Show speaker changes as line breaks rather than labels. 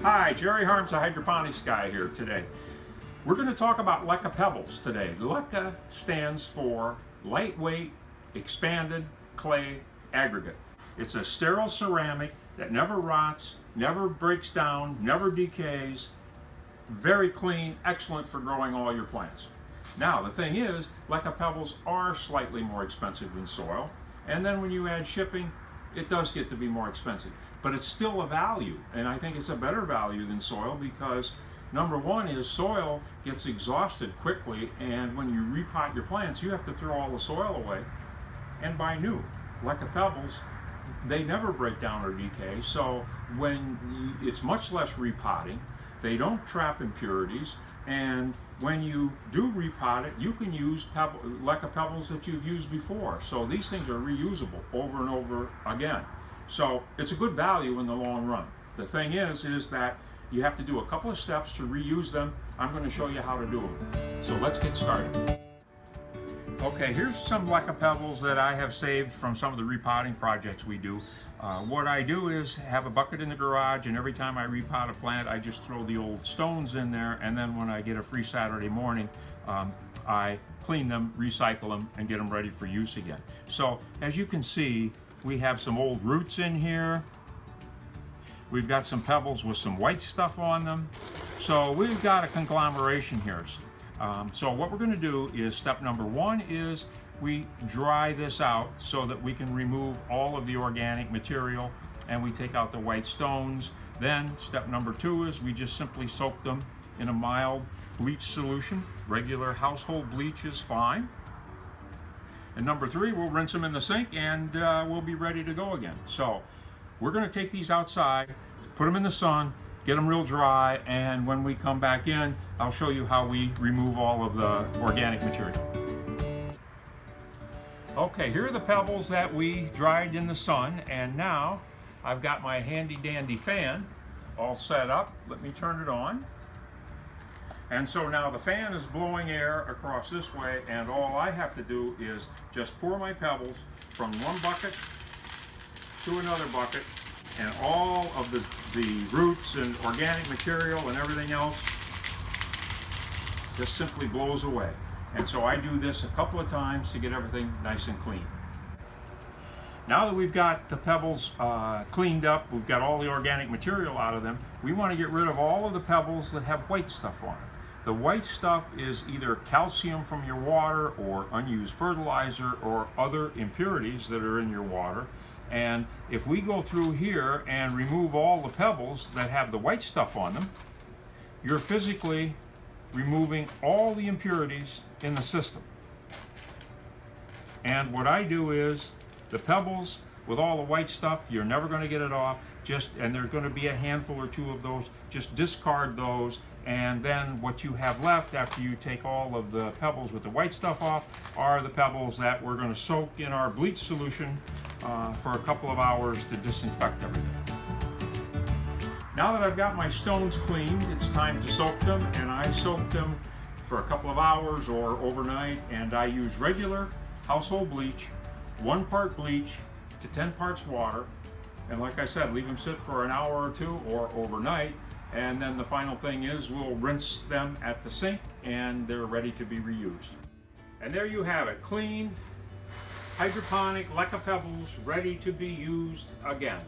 Hi, Jerry Harms, the hydroponics guy here today. We're going to talk about LECA Pebbles today. LECA stands for Lightweight Expanded Clay Aggregate. It's a sterile ceramic that never rots, never breaks down, never decays. Very clean, excellent for growing all your plants. Now, the thing is, LECA Pebbles are slightly more expensive than soil. And then when you add shipping, it does get to be more expensive. But it's still a value, and I think it's a better value than soil because number one is soil gets exhausted quickly, and when you repot your plants, you have to throw all the soil away and buy new. LECA Pebbles, they never break down or decay, so it's much less repotting. They don't trap impurities, and when you do repot it, you can use LECA Pebbles that you've used before. So these things are reusable over and over again. So it's a good value in the long run. The thing is that you have to do a couple of steps to reuse them. I'm going to show you how to do them. So let's get started. Okay, here's some LECA Pebbles that I have saved from some of the repotting projects we do. What I do is have a bucket in the garage, and every time I repot a plant, I just throw the old stones in there, and then when I get a free Saturday morning, I clean them, recycle them, and get them ready for use again. So as you can see, we have some old roots in here. We've got some pebbles with some white stuff on them. So we've got a conglomeration here. So what we're going to do is step number one is we dry this out so that we can remove all of the organic material and we take out the white stones. Then step number two is we just simply soak them in a mild bleach solution. Regular household bleach is fine. And number three, we'll rinse them in the sink and we'll be ready to go again. So we're going to take these outside, put them in the sun, get them real dry, and when we come back in, I'll show you how we remove all of the organic material. Okay, here are the pebbles that we dried in the sun, and now I've got my handy dandy fan all set up. Let me turn it on. And so now the fan is blowing air across this way, and all I have to do is just pour my pebbles from one bucket to another bucket, and all of the roots and organic material and everything else just simply blows away. And so I do this a couple of times to get everything nice and clean. Now that we've got the pebbles cleaned up, we've got all the organic material out of them, we want to get rid of all of the pebbles that have white stuff on them. The white stuff is either calcium from your water or unused fertilizer or other impurities that are in your water. And if we go through here and remove all the pebbles that have the white stuff on them, you're physically removing all the impurities in the system. And what I do is the pebbles with all the white stuff, you're never going to get it off. And there's going to be a handful or two of those. Just discard those, and then what you have left after you take all of the pebbles with the white stuff off are the pebbles that we're going to soak in our bleach solution for a couple of hours to disinfect everything. Now that I've got my stones cleaned, it's time to soak them, and I soak them for a couple of hours or overnight, and I use regular household bleach, 1 part bleach to 10 parts water. And like I said, leave them sit for an hour or two or overnight. And then the final thing is we'll rinse them at the sink and they're ready to be reused. And there you have it, clean, hydroponic LECA Pebbles ready to be used again.